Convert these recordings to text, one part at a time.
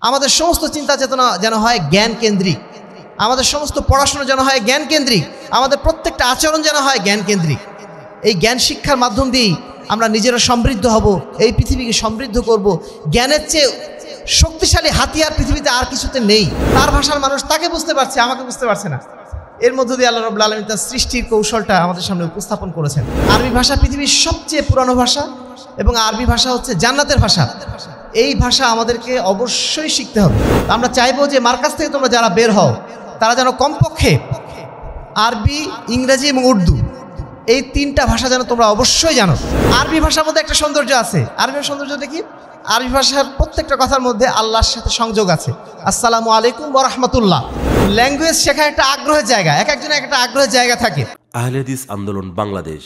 আমাদের সমস্ত চিন্তা চেতনা যেন হয় জ্ঞান কেন্দ্রিক, আমাদের সমস্ত পড়াশোনা যেন হয় জ্ঞান কেন্দ্রিক, আমাদের প্রত্যেকটা আচরণ যেন হয় জ্ঞান কেন্দ্রিক। এই জ্ঞান শিক্ষার মাধ্যম দিয়েই আমরা নিজেরা সমৃদ্ধ হব, এই পৃথিবীকে সমৃদ্ধ করব। জ্ঞানের চেয়ে শক্তিশালী হাতিয়ার পৃথিবীতে আর কিছুতে নেই। তার ভাষার মানুষ তাকে বুঝতে পারছে, আমাকে বুঝতে পারছে না। এর মধ্য দিয়ে আল্লাহ রাব্বুল আলামিন তার সৃষ্টির কৌশলটা আমাদের সামনে উপস্থাপন করেছেন। আরবি ভাষা পৃথিবীর সবচেয়ে পুরানো ভাষা এবং আরবি ভাষা হচ্ছে জান্নাতের ভাষা। এই ভাষা আমাদেরকে অবশ্যই শিখতে হবে। আমরা চাইবো যে মার্কাজ থেকে তোমরা যারা বের হও তারা যেন কমপক্ষে আরবি, ইংরেজি এবং উর্দু এই তিনটা ভাষা যেন তোমরা অবশ্যই জানো। আরবি ভাষার মধ্যে একটা সৌন্দর্য আছে। আরবি সৌন্দর্যটা কি? আরবি ভাষার প্রত্যেকটা কথার মধ্যে আল্লাহর সাথে সংযোগ আছে। আসসালামু আলাইকুম ওয়া রাহমাতুল্লাহ। ল্যাঙ্গুয়েজ শেখা একটা আগ্রহের জায়গা, এক একজনের একটা আগ্রহের জায়গা থাকে। আহলে হাদিস আন্দোলন বাংলাদেশ,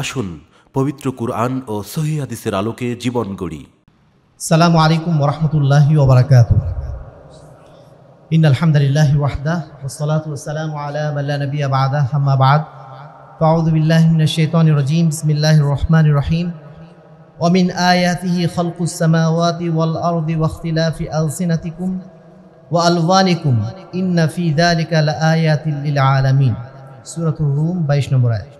আসুন পবিত্র কুরআন ও সহিহ হাদিসের আলোকে জীবন গড়ি। আসসালামু আলাইকুম ওয়া রাহমাতুল্লাহি ওয়া বারাকাতুহু। ইন্নাল হামদুলিল্লাহি ওয়াহদাহু ওয়াস সালাতু ওয়াস সালামু আলা মান লা নাবিয়্যা বা'দাহু, আম্মা বা'দ। আউযু বিল্লাহি মিনাশ শাইতানির রাজীম। বিসমিল্লাহির রহমানির রহিম। ওয়া মিন আয়াতিহি খালকুস সামাওয়াতি ওয়াল আরদি ওয়া ইখতিলাফি আলসিনাতিকুম ওয়া আলওয়ানিকুম ইন্না ফি যালিকা লাআয়াতিন লিল আলামিন। সূরাতুর রুম 22 নম্বর আয়াত।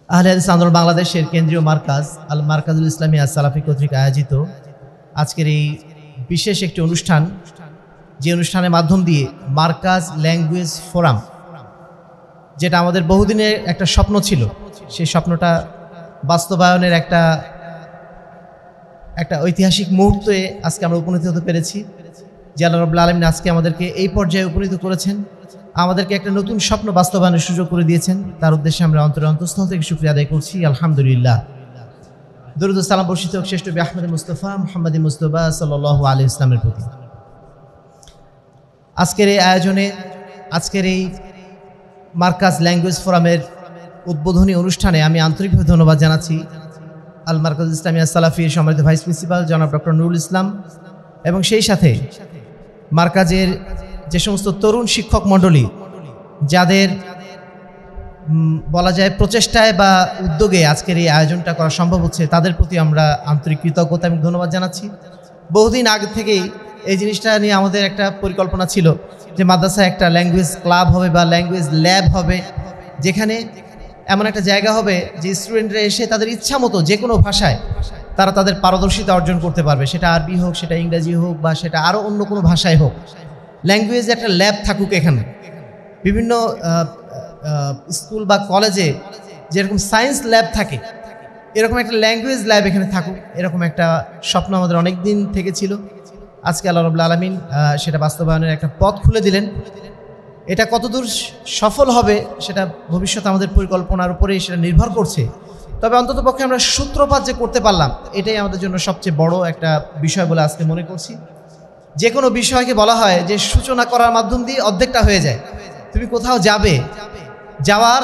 আহলে হাদিস আন্দোলন বাংলাদেশের কেন্দ্রীয় মার্কাজ আল মারকাজুল ইসলামিয়া সালাফি কর্তৃক আয়োজিত আজকের এই বিশেষ একটি অনুষ্ঠান, যে অনুষ্ঠানের মাধ্যম দিয়ে মার্কাজ ল্যাঙ্গুয়েজ ফোরাম, যেটা আমাদের বহুদিনের একটা স্বপ্ন ছিল, সেই স্বপ্নটা বাস্তবায়নের একটা ঐতিহাসিক মুহূর্তে আজকে আমরা উপনীত হতে পেরেছি। যে আল্লাহ রাব্বুল আলামিন আজকে আমাদেরকে এই পর্যায়ে উপনীত করেছেন, আমাদেরকে একটা নতুন স্বপ্ন বাস্তবায়নের সুযোগ করে দিয়েছেন। তার উদ্দেশ্যে আমরা অন্তঃস্থল থেকে শুকরিয়া আদায় করছি, আলহামদুলিল্লাহ। দরুদ ও সালাম বর্ষিত হোক শ্রেষ্ঠ নবী আহমদ মুস্তাফা মুহাম্মদ মুস্তাফা সাল্লাল্লাহু আলাইহি ওয়াসাল্লামের প্রতি। আজকের এই আয়োজনে, আজকের এই মার্কাজ ল্যাঙ্গুয়েজ ফোরামের উদ্বোধনী অনুষ্ঠানে আমি আন্তরিকভাবে ধন্যবাদ জানাচ্ছি আল মারকাজ ইসলামিয়া সালাফির সম্মানিত ভাইস প্রিন্সিপাল জনাব ডক্টর নুরুল ইসলাম, এবং সেই সাথে মার্কাজের যে সমস্ত তরুণ শিক্ষক মণ্ডলী, যাদের বলা যায় প্রচেষ্টায় বা উদ্যোগে আজকের এই আয়োজনটা করা সম্ভব হচ্ছে, তাদের প্রতি আমরা আন্তরিক কৃতজ্ঞতা এবং ধন্যবাদ জানাচ্ছি। বহুদিন আগে থেকেই এই জিনিসটা নিয়ে আমাদের একটা পরিকল্পনা ছিল যে মাদ্রাসায় একটা ল্যাঙ্গুয়েজ ক্লাব হবে বা ল্যাঙ্গুয়েজ ল্যাব হবে, যেখানে এমন একটা জায়গা হবে যে স্টুডেন্টরা এসে তাদের ইচ্ছা মতো যে কোনো ভাষায় তারা তাদের পারদর্শিতা অর্জন করতে পারবে। সেটা আরবি হোক, সেটা ইংরেজি হোক, বা সেটা আরও অন্য কোনো ভাষায় হোক। ল্যাঙ্গুয়েজ একটা ল্যাব থাকুক এখানে। বিভিন্ন স্কুল বা কলেজে যেরকম সায়েন্স ল্যাব থাকে, এরকম একটা ল্যাঙ্গুয়েজ ল্যাব এখানে থাকুক, এরকম একটা স্বপ্ন আমাদের অনেক দিন থেকে ছিল। আজকে আল্লাহ রাব্বুল আলামিন সেটা বাস্তবায়নের একটা পথ খুলে দিলেন। এটা কতদূর সফল হবে সেটা ভবিষ্যৎ আমাদের পরিকল্পনার উপরেই সেটা নির্ভর করছে। তবে অন্ততপক্ষে আমরা সূত্রপাত যে করতে পারলাম, এটাই আমাদের জন্য সবচেয়ে বড় একটা বিষয় বলে আজকে মনে করছি। যে কোনো বিষয়কে বলা হয় যে সূচনা করার মাধ্যম দিয়ে অর্ধেকটা হয়ে যায়। তুমি কোথাও যাবে, যাওয়ার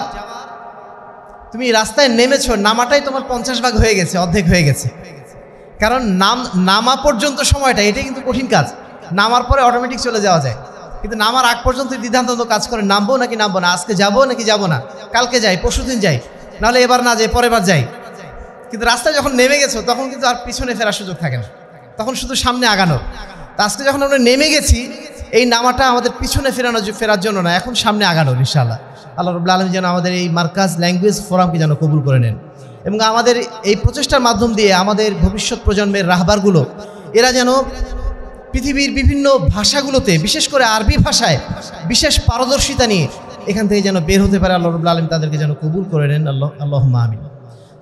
তুমি রাস্তায় নেমেছো, নামাটাই তোমার 50 ভাগ হয়ে গেছে, অর্ধেক হয়ে গেছে। কারণ নামা পর্যন্ত সময়টা, এটাই কিন্তু কঠিন কাজ। নামার পরে অটোমেটিক চলে যাওয়া যায়, কিন্তু নামার আগ পর্যন্ত দ্বিধাদ্বন্দ্ব কাজ করে, নামবো নাকি নামবো না, আজকে যাবো নাকি যাবো না, কালকে যাই, পরশুদিন যাই, নাহলে এবার না যাই, পরের বার যাই। কিন্তু রাস্তায় যখন নেমে গেছো তখন কিন্তু আর পিছনে ফেরার সুযোগ থাকে না, তখন শুধু সামনে আগানো। তা আজকে যখন আমরা নেমে গেছি, এই নামাটা আমাদের পিছনে ফেরার জন্য না, এখন সামনে আগানোর। ইনশাআল্লাহ আল্লাহ রাব্বুল আলামিন যেন আমাদের এই মার্কাজ ল্যাঙ্গুয়েজ ফোরামকে যেন কবুল করে নেন, এবং আমাদের এই প্রচেষ্টার মাধ্যম দিয়ে আমাদের ভবিষ্যৎ প্রজন্মের রাহবারগুলো, এরা যেন পৃথিবীর বিভিন্ন ভাষাগুলোতে, বিশেষ করে আরবি ভাষায় বিশেষ পারদর্শিতা নিয়ে এখান থেকে যেন বের হতে পারে। আল্লাহ রাব্বুল আলামিন তাদেরকে যেন কবুল করে নেন। আল্লাহুম্মা আমিন।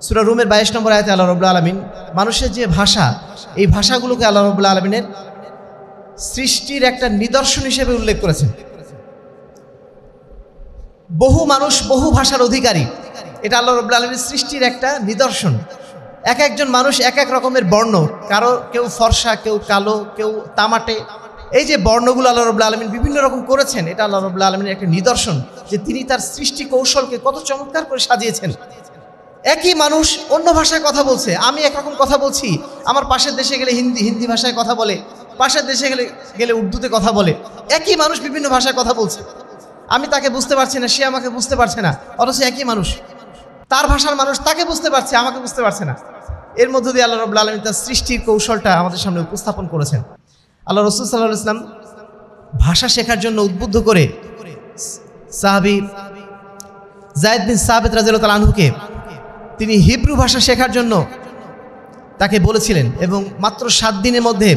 সূরা রুমের 22 নম্বর আয়াতে আল্লাহ রাব্বুল আলামিন মানুষের যে ভাষা, এই ভাষাগুলোকে আল্লাহ রাব্বুল আলামিনের সৃষ্টির একটা নিদর্শন হিসেবে উল্লেখ করেছেন। বহু মানুষ বহু ভাষার অধিকারী, এটা আল্লাহ রাব্বুল আলামিনের সৃষ্টির একটা নিদর্শন। এক একজন মানুষ এক এক রকমের বর্ণ, কেউ ফর্সা, কেউ কালো, কেউ তামাটে। এই যে বর্ণগুলো আল্লাহ রাব্বুল আলামিন বিভিন্ন রকম করেছেন, এটা আল্লাহ রাব্বুল আলামিনের একটা নিদর্শন যে তিনি তার সৃষ্টি কৌশলকে কত চমৎকার করে সাজিয়েছেন। একই মানুষ অন্য ভাষায় কথা বলছে, আমি একরকম কথা বলছি, আমার পাশের দেশে গেলে হিন্দি ভাষায় কথা বলে, পাশের দেশে গেলে উর্দুতে কথা বলে। একই মানুষ বিভিন্ন ভাষায় কথা বলছে, আমি তাকে বুঝতে পারছি না, সে আমাকে বুঝতে পারছে না, অথচ একই মানুষ। তার ভাষার মানুষ তাকে বুঝতে পারছে, আমাকে বুঝতে পারছে না। এর মধ্য দিয়ে আল্লাহ রাব্বুল আলামিন তার সৃষ্টির কৌশলটা আমাদের সামনে উপস্থাপন করেছেন। আল্লাহ রাসূল সাল্লাল্লাহু আলাইহি ওয়াসাল্লাম ভাষা শেখার জন্য উদ্বুদ্ধ করে সাহাবী যায়েদ বিন সাবিত রাদিয়াল্লাহু তাআলা আনহুকে তিনি হিব্রু ভাষা শেখার জন্য তাকে বলেছিলেন, এবং মাত্র 7 দিনের মধ্যে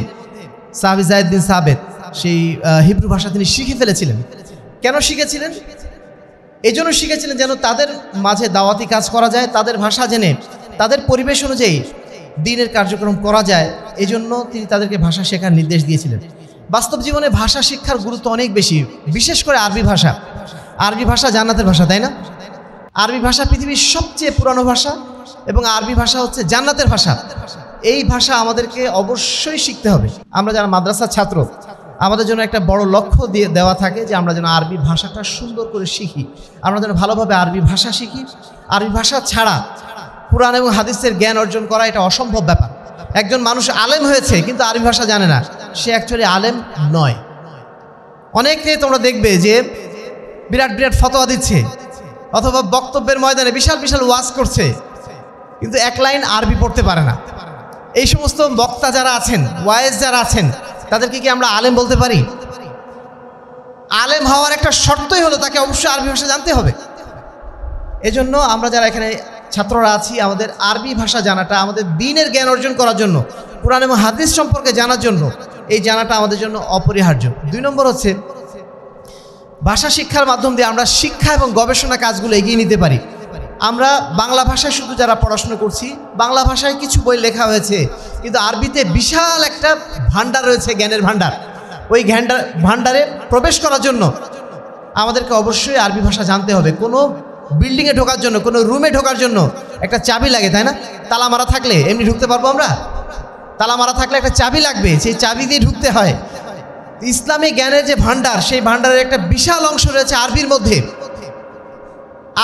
সাহাবী যায়েদ বিন সাবিত সেই হিব্রু ভাষা তিনি শিখে ফেলেছিলেন। কেন শিখেছিলেন? এই জন্য শিখেছিলেন যেন তাদের মাঝে দাওয়াতি কাজ করা যায়, তাদের ভাষা জেনে তাদের পরিবেশ অনুযায়ী দ্বীনের কার্যক্রম করা যায়। এই জন্য তিনি তাদেরকে ভাষা শেখার নির্দেশ দিয়েছিলেন। বাস্তব জীবনে ভাষা শিক্ষার গুরুত্ব অনেক বেশি, বিশেষ করে আরবি ভাষা। আরবি ভাষা জান্নাতের ভাষা, তাই না? আরবি ভাষা পৃথিবীর সবচেয়ে পুরানো ভাষা এবং আরবি ভাষা হচ্ছে জান্নাতের ভাষা। এই ভাষা আমাদেরকে অবশ্যই শিখতে হবে। আমরা যারা মাদ্রাসার ছাত্র, আমাদের জন্য একটা বড় লক্ষ্য দিয়ে দেওয়া থাকে যে আমরা যেন আরবি ভাষাটা সুন্দর করে শিখি, আমরা যেন ভালোভাবে আরবি ভাষা শিখি। আরবি ভাষা ছাড়া কুরআন এবং হাদিসের জ্ঞান অর্জন করা এটা অসম্ভব ব্যাপার। একজন মানুষ আলেম হয়েছে কিন্তু আরবি ভাষা জানে না, সে অ্যাকচুয়ালি আলেম নয়। অনেকে তোমরা দেখবে যে বিরাট বিরাট ফতোয়া দিচ্ছে অথবা বক্তব্যের ময়দানে বিশাল বিশাল ওয়াজ করছে, কিন্তু এক লাইন আরবি পড়তে পারে না। এই সমস্ত বক্তা যারা আছেন, ওয়াইজ যারা আছেন, তাদেরকে কি আমরা আলেম বলতে পারি? আলেম হওয়ার একটা শর্তই হলো তাকে অবশ্যই আরবি ভাষা জানতে হবে। এজন্য আমরা যারা এখানে ছাত্ররা আছি, আমাদের আরবি ভাষা জানাটা, আমাদের দ্বীনের জ্ঞান অর্জন করার জন্য, কুরআন এবং হাদিস সম্পর্কে জানার জন্য এই জানাটা আমাদের জন্য অপরিহার্য। 2 নম্বর হচ্ছে ভাষা শিক্ষার মাধ্যম দিয়ে আমরা শিক্ষা এবং গবেষণা কাজগুলো এগিয়ে নিতে পারি। আমরা বাংলা ভাষায় শুধু যারা পড়াশোনা করছি, বাংলা ভাষায় কিছু বই লেখা হয়েছে, কিন্তু আরবিতে বিশাল একটা ভান্ডার রয়েছে, জ্ঞানের ভান্ডার। ওই ভান্ডারে প্রবেশ করার জন্য আমাদেরকে অবশ্যই আরবি ভাষা জানতে হবে। কোনো বিল্ডিংয়ে ঢোকার জন্য, কোনো রুমে ঢোকার জন্য একটা চাবি লাগে, তাই না? তালা মারা থাকলে এমনি ঢুকতে পারবো আমরা? তালা মারা থাকলে একটা চাবি লাগবে, সেই চাবি দিয়ে ঢুকতে হয়। ইসলামী জ্ঞানের যে ভান্ডার, সেই ভান্ডারের একটা বিশাল অংশ রয়েছে আরবির মধ্যে।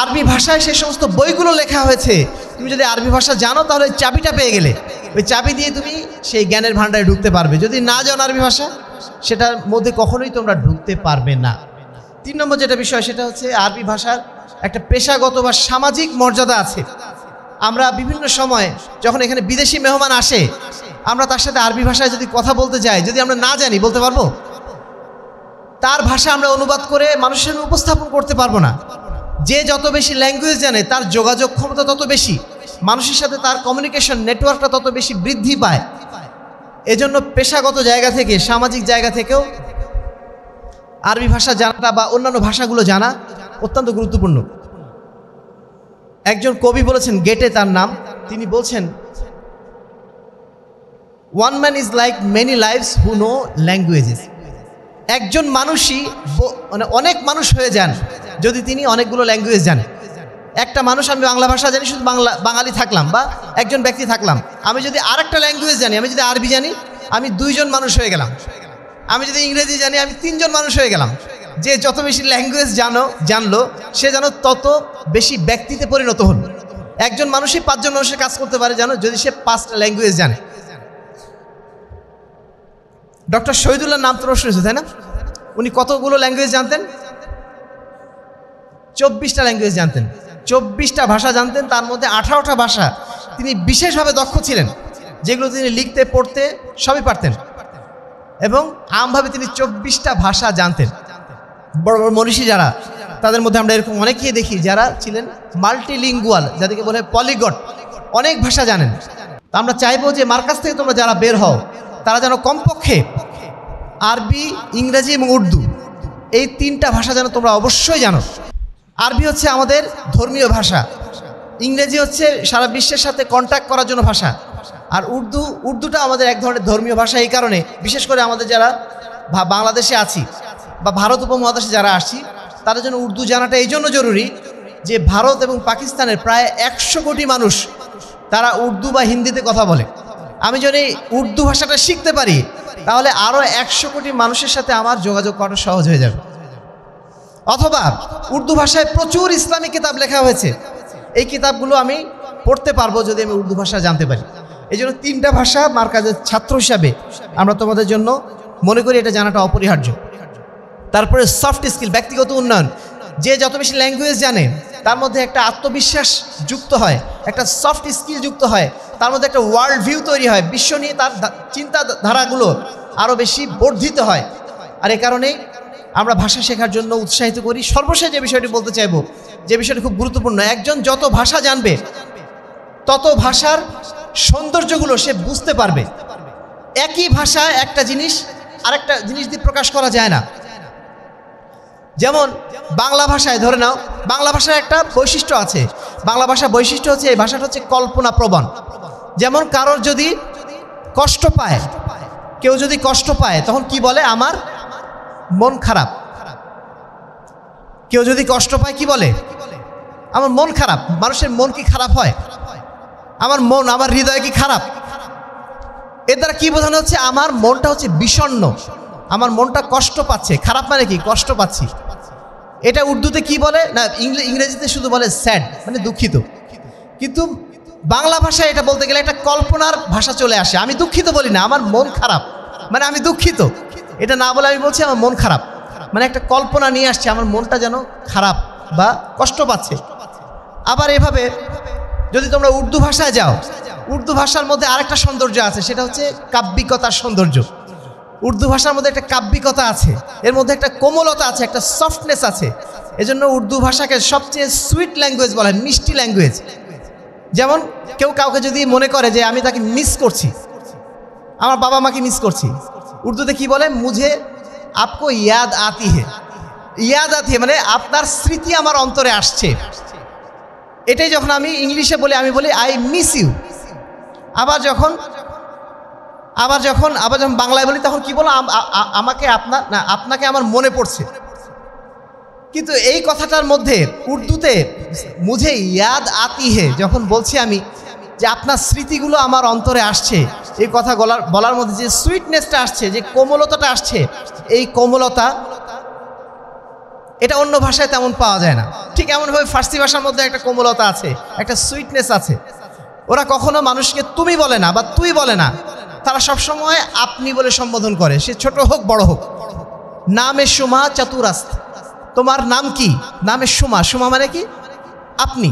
আরবি ভাষায় সেই সমস্ত বইগুলো লেখা হয়েছে। তুমি যদি আরবি ভাষা জানো তাহলে ওই চাবিটা পেয়ে গেলে, ওই চাবি দিয়ে তুমি সেই জ্ঞানের ভান্ডারে ঢুকতে পারবে। যদি না জানো আরবি ভাষা, সেটার মধ্যে কখনোই তোমরা ঢুকতে পারবে না। 3 নম্বর যেটা বিষয়, সেটা হচ্ছে আরবি ভাষার একটা পেশাগত বা সামাজিক মর্যাদা আছে। আমরা বিভিন্ন সময় যখন এখানে বিদেশি মেহমান আসে, আমরা তার সাথে আরবি ভাষায় যদি কথা বলতে যাই, যদি আমরা না জানি, বলতে পারবো? তার ভাষা আমরা অনুবাদ করে মানুষের সামনে উপস্থাপন করতে পারবো না। যে যত বেশি ল্যাঙ্গুয়েজ জানে তার যোগাযোগ ক্ষমতা তত বেশি, মানুষের সাথে তার কমিউনিকেশন নেটওয়ার্কটা তত বেশি বৃদ্ধি পায়। এজন্য পেশাগত জায়গা থেকে, সামাজিক জায়গা থেকেও আরবি ভাষা জানাটা বা অন্যান্য ভাষাগুলো জানা অত্যন্ত গুরুত্বপূর্ণ। একজন কবি বলেছেন, গেটে তার নাম, তিনি বলছেন, one man is like many lives who no languages. একজন মানুষই মানে অনেক মানুষ হয়ে যান যদি তিনি অনেকগুলো ল্যাঙ্গুয়েজ জানেন। একটা মানুষ, আমি বাংলা ভাষা জানি, শুধু বাঙালি থাকলাম, বা একজন ব্যক্তি থাকলাম, আমি যদি আরেকটা ল্যাঙ্গুয়েজ জানি, আমি যদি আরবি জানি, আমি 2 জন মানুষ হয়ে গেলাম। আমি যদি ইংরেজি জানি, আমি 3 জন মানুষ হয়ে গেলাম। যে যত বেশি ল্যাঙ্গুয়েজ জানলো, সে যেন তত বেশি ব্যক্তিতে পরিণত হল। একজন মানুষই 5 জন মানুষের কাজ করতে পারে, জানো, যদি সে 5টা ল্যাঙ্গুয়েজ জানে। ডক্টর শহীদুল্লাহর নাম তো শুনেছো, তাই না? উনি কতগুলো ল্যাঙ্গুয়েজ জানতেন? 24টা ল্যাঙ্গুয়েজ জানতেন, 24টা ভাষা জানতেন। তার মধ্যে 18টা ভাষা তিনি বিশেষভাবে দক্ষ ছিলেন, যেগুলো তিনি লিখতে পড়তে সবই পারতেন, এবং আমভাবে তিনি 24টা ভাষা জানতেন। বড় বড় মনীষী যারা, তাদের মধ্যে আমরা এরকম অনেকেই দেখি যারা ছিলেন মাল্টিলিঙ্গুয়াল, যাদেরকে বলে পলিগট, অনেক ভাষা জানেন। তা আমরা চাইবো যে মার্কাজ থেকে তোমরা যারা বের হও, তারা যেন কমপক্ষে আরবি, ইংরেজি এবং উর্দু, এই 3টা ভাষা যেন তোমরা অবশ্যই জানো। আরবি হচ্ছে আমাদের ধর্মীয় ভাষা, ইংরেজি হচ্ছে সারা বিশ্বের সাথে কন্ট্যাক্ট করার জন্য ভাষা, আর উর্দুটা আমাদের এক ধরনের ধর্মীয় ভাষা। এই কারণে বিশেষ করে আমাদের যারা বাংলাদেশে আছি বা ভারত উপমহাদেশে যারা আসছি, তাদের জন্য উর্দু জানাটা এই জন্য জরুরি যে ভারত এবং পাকিস্তানের প্রায় 100 কোটি মানুষ তারা উর্দু বা হিন্দিতে কথা বলে। আমি যদি উর্দু ভাষাটা শিখতে পারি, তাহলে আরও 100 কোটি মানুষের সাথে আমার যোগাযোগ করা সহজ হয়ে যাবে। অথবা উর্দু ভাষায় প্রচুর ইসলামিক কিতাব লেখা হয়েছে, এই কিতাবগুলো আমি পড়তে পারবো যদি আমি উর্দু ভাষা জানতে পারি। এই জন্য 3টা ভাষা মার্কাজের ছাত্র হিসাবে আমরা তোমাদের জন্য মনে করি এটা জানাটা অপরিহার্য। তারপরে সফট স্কিল, ব্যক্তিগত উন্নয়ন। যে যত বেশি ল্যাঙ্গুয়েজ জানে, তার মধ্যে একটা আত্মবিশ্বাস যুক্ত হয়, একটা সফট স্কিল যুক্ত হয়। তার মধ্যে একটা ওয়ার্ল্ড ভিউ তৈরি হয়, বিশ্ব নিয়ে তার চিন্তাধারাগুলো আরও বেশি বর্ধিত হয়। আর এই কারণেই আমরা ভাষা শেখার জন্য উৎসাহিত করি। সর্বশেষ যে বিষয়টি বলতে চাইব, যে বিষয়টি খুব গুরুত্বপূর্ণ, একজন যত ভাষা জানবে তত ভাষার সৌন্দর্যগুলো সে বুঝতে পারবে। একই ভাষায় একটা জিনিস আরেকটা জিনিস দিয়ে প্রকাশ করা যায় না। যেমন বাংলা ভাষায় ধরে নাও, বাংলা ভাষার একটা বৈশিষ্ট্য আছে। বাংলা ভাষার বৈশিষ্ট্য হচ্ছে, এই ভাষাটা হচ্ছে কল্পনা প্রবণ। যেমন কারোর যদি কষ্ট পায়, কেউ যদি কষ্ট পায় তখন কি বলে? আমার মন খারাপ। কেউ যদি কষ্ট পায় কি বলে? আমার মন খারাপ। মানুষের মন কি খারাপ হয়? আমার মন, আমার হৃদয় কি খারাপ? এর দ্বারা কি বোঝানো হচ্ছে? আমার মনটা হচ্ছে বিষণ্ণ, আমার মনটা কষ্ট পাচ্ছে। খারাপ মানে কি? কষ্ট পাচ্ছি। এটা উর্দুতে কি বলে না, ইংরেজিতে শুধু বলে স্যাড, মানে দুঃখিত। কিন্তু বাংলা ভাষায় এটা বলতে গেলে একটা কল্পনার ভাষা চলে আসে। আমি দুঃখিত বলি না, আমার মন খারাপ, মানে আমি দুঃখিত। এটা না বলে আমি বলছি আমার মন খারাপ, মানে একটা কল্পনা নিয়ে আসছে, আমার মনটা যেন খারাপ বা কষ্ট পাচ্ছে। আবার এভাবে যদি তোমরা উর্দু ভাষায় যাও, উর্দু ভাষার মধ্যে আরেকটা সৌন্দর্য আছে, সেটা হচ্ছে কাব্যিকতার সৌন্দর্য। উর্দু ভাষার মধ্যে একটা কাব্যিকতা আছে, এর মধ্যে একটা কোমলতা আছে, একটা সফটনেস আছে। এজন্য উর্দু ভাষাকে সবচেয়ে সুইট ল্যাঙ্গুয়েজ বলা হয়, মিষ্টি ল্যাঙ্গুয়েজ। যেমন কেউ কাউকে যদি মনে করে যে আমি তাকে মিস করছি, আমার বাবা মাকে মিস করছি, উর্দুতে কি বলে? মুঝে আপকো ইয়াদ আতি হে। ইয়াদ আতি হে মানে আপনার স্মৃতি আমার অন্তরে আসছে। এটাই যখন আমি ইংলিশে বলি, আমি বলি আই মিস ইউ। আবার যখন বাংলায় বলি তখন কি বলো? আমাকে আপনার না, আপনাকে আমার মনে পড়ছে। কিন্তু এই কথাটার মধ্যে উর্দুতে মুঝে ইয়াদ আতি হে যখন বলছি আমি, যে আপনার স্মৃতিগুলো আমার অন্তরে আসছে, এই কথা বলার মধ্যে যে সুইটনেসটা আসছে, যে কোমলতাটা আসছে, এই কোমলতা এটা অন্য ভাষায় তেমন পাওয়া যায় না। ঠিক এমনভাবে ফার্সি ভাষার মধ্যে একটা কোমলতা আছে, একটা সুইটনেস আছে। ওরা কখনো মানুষকে তুমি বলে না বা তুই বলে না, তারা সবসময় আপনি বলে সম্বোধন করে, সে ছোট হোক বড় হোক। নামে সুমা চতুরাস্ত, তোমার নাম কি? নামে সুমা, সুমা মানে কি? আপনি।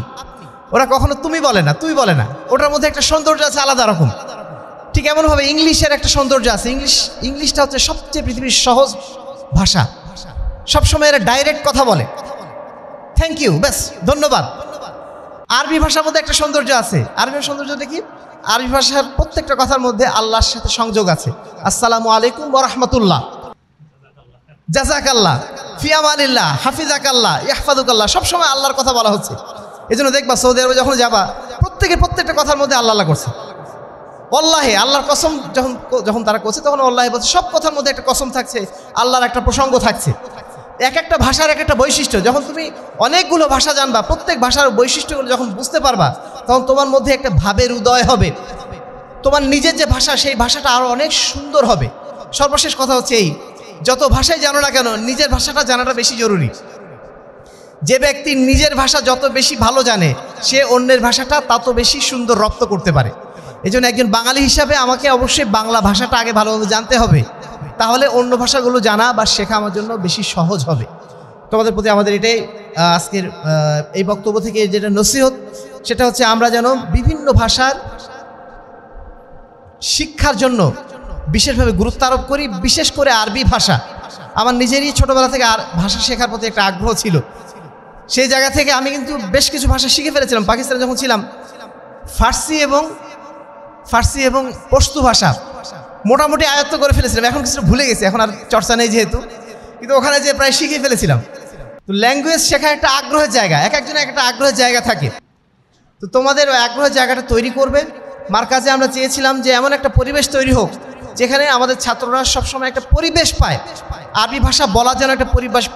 ওরা কখনো তুমি বলে না, তুই বলে না। ওটার মধ্যে একটা সৌন্দর্য আছে আলাদা রকম। ঠিক এমনভাবে ইংলিশের একটা সৌন্দর্য আছে। ইংলিশটা হচ্ছে সবচেয়ে পৃথিবীর সহজ ভাষা। সবসময় এরা ডাইরেক্ট কথা বলে, থ্যাংক ইউ, ব্যাস, ধন্যবাদ। আরবি ভাষার মধ্যে একটা সৌন্দর্য আছে। আরবি সৌন্দর্যটা কি? আরবি ভাষার প্রত্যেকটা কথার মধ্যে আল্লাহর সাথে সংযোগ আছে। আসসালামু আলাইকুম ওয়া রাহমাতুল্লাহ, জাযাকাল্লাহ, ফি আমানিল্লাহ, হাফিজাকাল্লাহ, ইহফাযুকাল্লাহ, সবসময় আল্লাহর কথা বলা হচ্ছে। এজন্য দেখবা সৌদি আরবে যখন যাবা, প্রত্যেকটা কথার মধ্যে আল্লাহ করছে। ওয়াল্লাহি, আল্লাহর কসম যখন তারা করছে তখন ওয়াল্লাহি বলছে। সব কথার মধ্যে একটা কসম থাকছে, আল্লাহর একটা প্রসঙ্গ থাকছে। এক একটা ভাষার এক একটা বৈশিষ্ট্য। যখন তুমি অনেকগুলো ভাষা জানবা, প্রত্যেক ভাষার বৈশিষ্ট্যগুলো যখন বুঝতে পারবা, তখন তোমার মধ্যে একটা ভাবের উদয় হবে। তোমার নিজের যে ভাষা, সেই ভাষাটা আরও অনেক সুন্দর হবে। সর্বশেষ কথা হচ্ছে এই, যত ভাষাই জানো না কেন, নিজের ভাষাটা জানাটা বেশি জরুরি। যে ব্যক্তি নিজের ভাষা যত বেশি ভালো জানে, সে অন্যের ভাষাটা তত বেশি সুন্দর রপ্ত করতে পারে। এই জন্য একজন বাঙালি হিসাবে আমাকে অবশ্যই বাংলা ভাষাটা আগে ভালোভাবে জানতে হবে, তাহলে অন্য ভাষাগুলো জানা বা শেখা আমার জন্য বেশি সহজ হবে। তোমাদের প্রতি আমাদের এটাই আজকের এই বক্তব্য থেকে যেটা নসিহত, সেটা হচ্ছে আমরা যেন বিভিন্ন ভাষার শিক্ষার জন্য বিশেষভাবে গুরুত্ব আরোপ করি। বিশেষ করে আরবি ভাষা। আমার নিজেরই ছোটোবেলা থেকে আর ভাষা শেখার প্রতি একটা আগ্রহ ছিল। সেই জায়গা থেকে আমি কিন্তু বেশ কিছু ভাষা শিখে ফেলেছিলাম। পাকিস্তানে যখন ছিলাম, ফার্সি এবং পশতু ভাষা মোটামুটি আয়ত্ত করে ফেলেছিলাম। এখন কিছু ভুলে গেছি, এখন আর চর্চা নেই যেহেতু, কিন্তু ওখানে যে প্রায় শিখে ফেলেছিলাম। তো ল্যাঙ্গুয়েজ শেখা একটা আগ্রহের জায়গা, এক একজনের একটা আগ্রহের জায়গা থাকে। তো তোমাদের ওই আগ্রহের জায়গাটা তৈরি করবে। মার্কাজে আমরা চেয়েছিলাম যে এমন একটা পরিবেশ তৈরি হোক যেখানে আমাদের ছাত্ররা সবসময় একটা পরিবেশ পায়, আরবি ভাষা বলার যেন একটা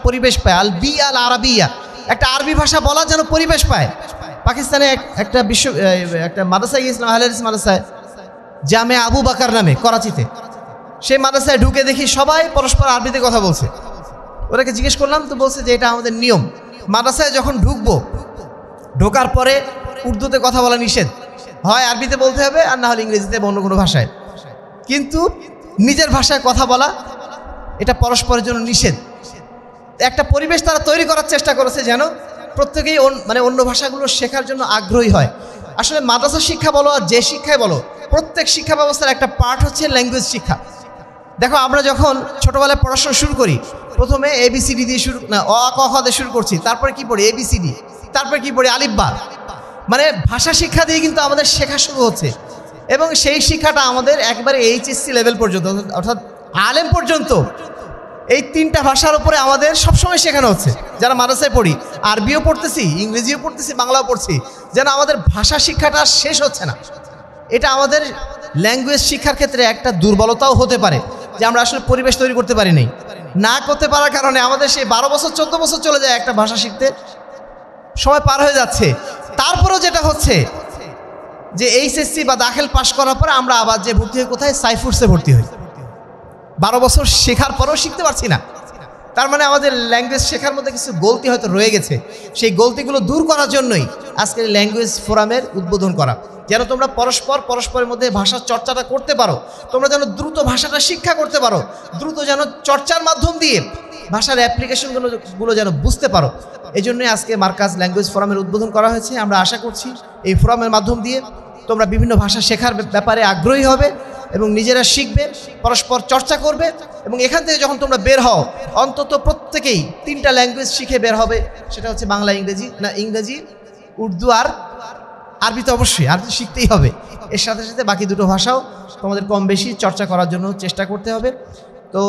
পরিবেশ পায়। আল বি আল আরবিয়া, একটা আরবি ভাষা বলার যেন পরিবেশ পায়। পাকিস্তানে একটা মাদ্রাসায় গিয়েছিলাম, আহলে হাদিস মাদ্রাসায়, জামে আবু বাকার নামে, করাচিতে। সেই মাদ্রাসায় ঢুকে দেখি সবাই পরস্পর আরবিতে কথা বলছে। ওরাকে জিজ্ঞেস করলাম, তো বলছে যে এটা আমাদের নিয়ম, মাদ্রাসায় যখন ঢোকার পরে উর্দুতে কথা বলা নিষেধ, হয় আরবিতে বলতে হবে আর না হলে ইংরেজিতে বা অন্য কোনো ভাষায়। কিন্তু নিজের ভাষায় কথা বলা এটা পরস্পরের জন্য নিষেধ। একটা পরিবেশ তারা তৈরি করার চেষ্টা করেছে যেন প্রত্যেকেই অন্য ভাষাগুলো শেখার জন্য আগ্রহী হয়। আসলে মাদ্রাসা শিক্ষা বলো আর যে শিক্ষাই বলো, প্রত্যেক শিক্ষা ব্যবস্থার একটা পার্ট হচ্ছে ল্যাঙ্গুয়েজ শিক্ষা। দেখো আমরা যখন ছোটোবেলায় পড়াশোনা শুরু করি, প্রথমে ABCD দিয়ে শুরু না, অ আ ক খ দিয়ে শুরু করছি, তারপরে কি পড়ি ABCD, তারপরে কি পড়ি আলিফ বা। মানে ভাষা শিক্ষা দিয়ে কিন্তু আমাদের শেখা শুরু হচ্ছে, এবং সেই শিক্ষাটা আমাদের একবারে HSC লেভেল পর্যন্ত, অর্থাৎ আলেম পর্যন্ত এই তিনটা ভাষার উপরে আমাদের সবসময় শেখানো হচ্ছে। যারা মাদ্রাসায় পড়ি, আরবিও পড়তেছি, ইংরেজিও পড়তেছি, বাংলাও পড়ছি, যেন আমাদের ভাষা শিক্ষাটা শেষ হচ্ছে না। এটা আমাদের ল্যাঙ্গুয়েজ শিক্ষার ক্ষেত্রে একটা দুর্বলতাও হতে পারে, যে আমরা আসলে পরিবেশ তৈরি করতে পারি নাই। না করতে পারার কারণে আমাদের সেই 12 বছর 14 বছর চলে যায় একটা ভাষা শিখতে, সময় পার হয়ে যাচ্ছে। তারপরেও যেটা হচ্ছে যে HSC বা দাখিল পাশ করার পরে আমরা আবার যে ভর্তি হই কোথায়, সাইফুডসে ভর্তি হই। 12 বছর শেখার পরেও শিখতে পারছি না। তার মানে আমাদের ল্যাঙ্গুয়েজ শেখার মধ্যে কিছু গলতি হয়তো রয়ে গেছে। সেই গলতিগুলো দূর করার জন্যই আজকের ল্যাঙ্গুয়েজ ফোরামের উদ্বোধন করা, যেন তোমরা পরস্পরের মধ্যে ভাষার চর্চাটা করতে পারো, তোমরা যেন দ্রুত ভাষাটা শিক্ষা করতে পারো, দ্রুত যেন চর্চার মাধ্যম দিয়ে ভাষার অ্যাপ্লিকেশনগুলো যেন বুঝতে পারো। এই জন্যই আজকে মার্কাজ ল্যাঙ্গুয়েজ ফোরামের উদ্বোধন করা হয়েছে। আমরা আশা করছি এই ফোরামের মাধ্যম দিয়ে তোমরা বিভিন্ন ভাষা শেখার ব্যাপারে আগ্রহী হবে এবং নিজেরা শিখবে, পরস্পর চর্চা করবে, এবং এখান থেকে যখন তোমরা বের হও অন্তত প্রত্যেকেই 3টা ল্যাঙ্গুয়েজ শিখে বের হবে। সেটা হচ্ছে বাংলা, ইংরেজি, উর্দু আর আরবি। তো অবশ্যই আরবি শিখতেই হবে, এর সাথে সাথে বাকি দুটো ভাষাও তোমাদের কম বেশি চর্চা করার জন্য চেষ্টা করতে হবে। তো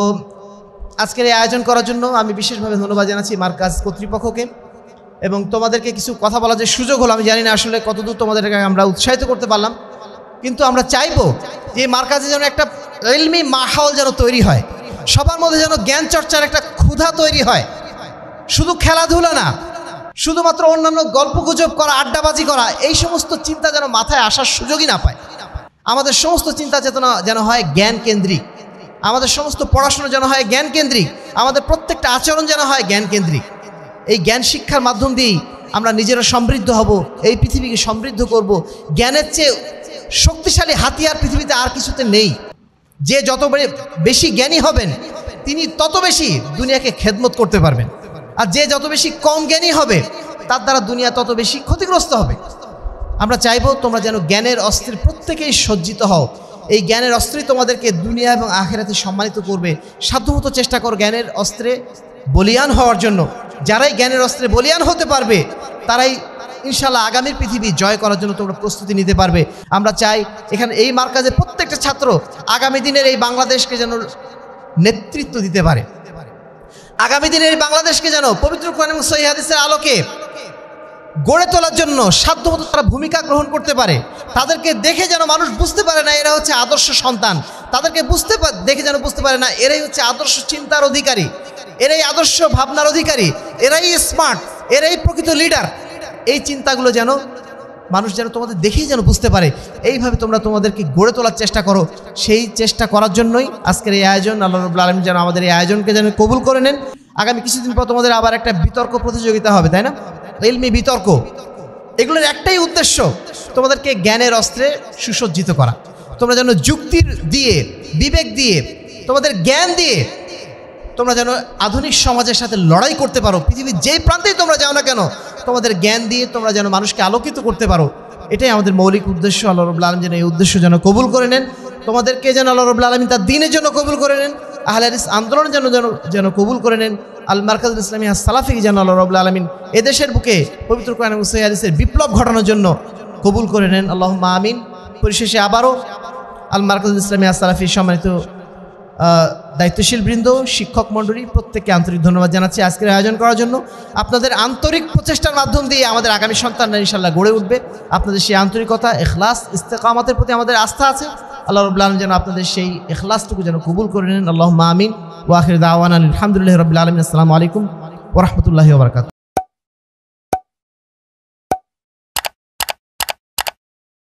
আজকের এই আয়োজন করার জন্য আমি বিশেষভাবে ধন্যবাদ জানাচ্ছি মার্কাজ কর্তৃপক্ষকে, এবং তোমাদেরকে কিছু কথা বলার যে সুযোগ হলো, আমি জানি না আসলে কতদূর তোমাদেরকে আমরা উৎসাহিত করতে পারলাম, কিন্তু আমরা চাইবো যে মার্কাজে যেন একটা ইলমি মাহল যেন তৈরি হয়, সবার মধ্যে যেন জ্ঞান চর্চার একটা ক্ষুধা তৈরি হয়। শুধু খেলাধুলা না, শুধুমাত্র অন্যান্য গল্পগুজব করা, আড্ডাবাজি করা, এই সমস্ত চিন্তা যেন মাথায় আসার সুযোগই না পায়। আমাদের সমস্ত চিন্তা চেতনা যেন হয় জ্ঞান কেন্দ্রিক, আমাদের সমস্ত পড়াশোনা যেন হয় জ্ঞান কেন্দ্রিক, আমাদের প্রত্যেকটা আচরণ যেন হয় জ্ঞান কেন্দ্রিক। এই জ্ঞান শিক্ষার মাধ্যম দিয়েই আমরা নিজেরা সমৃদ্ধ হব, এই পৃথিবীকে সমৃদ্ধ করব। জ্ঞানের চেয়ে শক্তিশালী হাতিয়ার পৃথিবীতে আর কিছুতে নেই। যে যত বেশি জ্ঞানী হবেন তিনি তত বেশি দুনিয়াকে খেদমত করতে পারবেন, আর যে যত বেশি কম জ্ঞানী হবে তার দ্বারা দুনিয়া তত বেশি ক্ষতিগ্রস্ত হবে। আমরা চাইবো তোমরা যেন জ্ঞানের অস্ত্রে প্রত্যেকেই সজ্জিত হও। এই জ্ঞানের অস্ত্রই তোমাদেরকে দুনিয়া এবং আখিরাতে সম্মানিত করবে। সাধ্যমতো চেষ্টা করো জ্ঞানের অস্ত্রে বলিয়ান হওয়ার জন্য। যারাই জ্ঞানের অস্ত্রে বলিয়ান হতে পারবে তারাই ইনশাআল্লাহ আগামীর পৃথিবী জয় করার জন্য তোমরা প্রস্তুতি নিতে পারবে। আমরা চাই এখানে এই মার্কাজের প্রত্যেকটা ছাত্র আগামী দিনের এই বাংলাদেশকে যেন নেতৃত্ব দিতে পারে, আগামী দিনের এই বাংলাদেশকে যেন পবিত্র কোরআন এবং সহিহ হাদিসের আলোকে গড়ে তোলার জন্য সাধ্যমতো তারা ভূমিকা গ্রহণ করতে পারে। তাদেরকে দেখে যেন মানুষ বুঝতে পারে না এরা হচ্ছে আদর্শ সন্তান, তাদেরকে দেখে যেন বুঝতে পারে না এরাই হচ্ছে আদর্শ চিন্তার অধিকারী, এরাই আদর্শ ভাবনার অধিকারী, এরাই স্মার্ট, এরাই প্রকৃত লিডার। এই চিন্তাগুলো যেন মানুষ যেন তোমাদের দেখেই যেন বুঝতে পারে। এইভাবে তোমরা তোমাদেরকে গড়ে তোলার চেষ্টা করো। সেই চেষ্টা করার জন্যই আজকের এই আয়োজন। আল্লাহ রাব্বুল আলামিন যেন আমাদের এই আয়োজনকে যেন কবুল করে নেন। আগামী কিছুদিন পর তোমাদের আবার একটা বিতর্ক প্রতিযোগিতা হবে, তাই না? ইলমি বিতর্ক। এগুলোর একটাই উদ্দেশ্য, তোমাদেরকে জ্ঞানের অস্ত্রে সুসজ্জিত করা। তোমরা যেন যুক্তির দিয়ে, বিবেক দিয়ে, তোমাদের জ্ঞান দিয়ে তোমরা যেন আধুনিক সমাজের সাথে লড়াই করতে পারো। পৃথিবীর যেই প্রান্তেই তোমরা যাও না কেন, তোমাদের জ্ঞান দিয়ে তোমরা যেন মানুষকে আলোকিত করতে পারো। এটাই আমাদের মৌলিক উদ্দেশ্য। আল্লাহ রাব্বুল আলামিন যেন এই উদ্দেশ্য যেন কবুল করে নেন। তোমাদেরকে যেন আল্লাহ রাব্বুল আলামিন তার দ্বীনের জন্য কবুল করে নেন। আহলে হাদিস আন্দোলন যেন কবুল করে নেন। আল মারকাজুল ইসলামিয়া সালাফি যেন আল্লাহ রাব্বুল আলামিন এদেশের বুকে পবিত্র কোরআন এবং সহিহ হাদিসের বিপ্লব ঘটানোর জন্য কবুল করে নেন। আল্লাহুম্মা আমিন। পরিশেষে আবারও আল মারকাজুল ইসলামিয়া সালাফির সম্মানিত দায়িত্বশীল বৃন্দ, শিক্ষক মণ্ডলী প্রত্যেককে আন্তরিক ধন্যবাদ জানাচ্ছি আজকের আয়োজন করার জন্য। আপনাদের আন্তরিক প্রচেষ্টার মাধ্যম দিয়ে আমাদের আগামী সন্তানরা ইনশাআল্লাহ গড়ে উঠবে। আপনাদের সেই আন্তরিকতা, ইখলাস, ইস্তেকামতের প্রতি আমাদের আস্থা আছে। আল্লাহ রাব্বুল আলামিন যেন আপনাদের সেই ইখলাসটুকু যেন কবুল করে নেন। আল্লাহুম্মা আমিন। ওয়া আখিরু দাওয়ানা আলহামদুলিল্লাহি রাব্বিল আলামিন। আসসালামু আলাইকুম ওয়া রাহমাতুল্লাহি ওয়া বারাকাতুহু।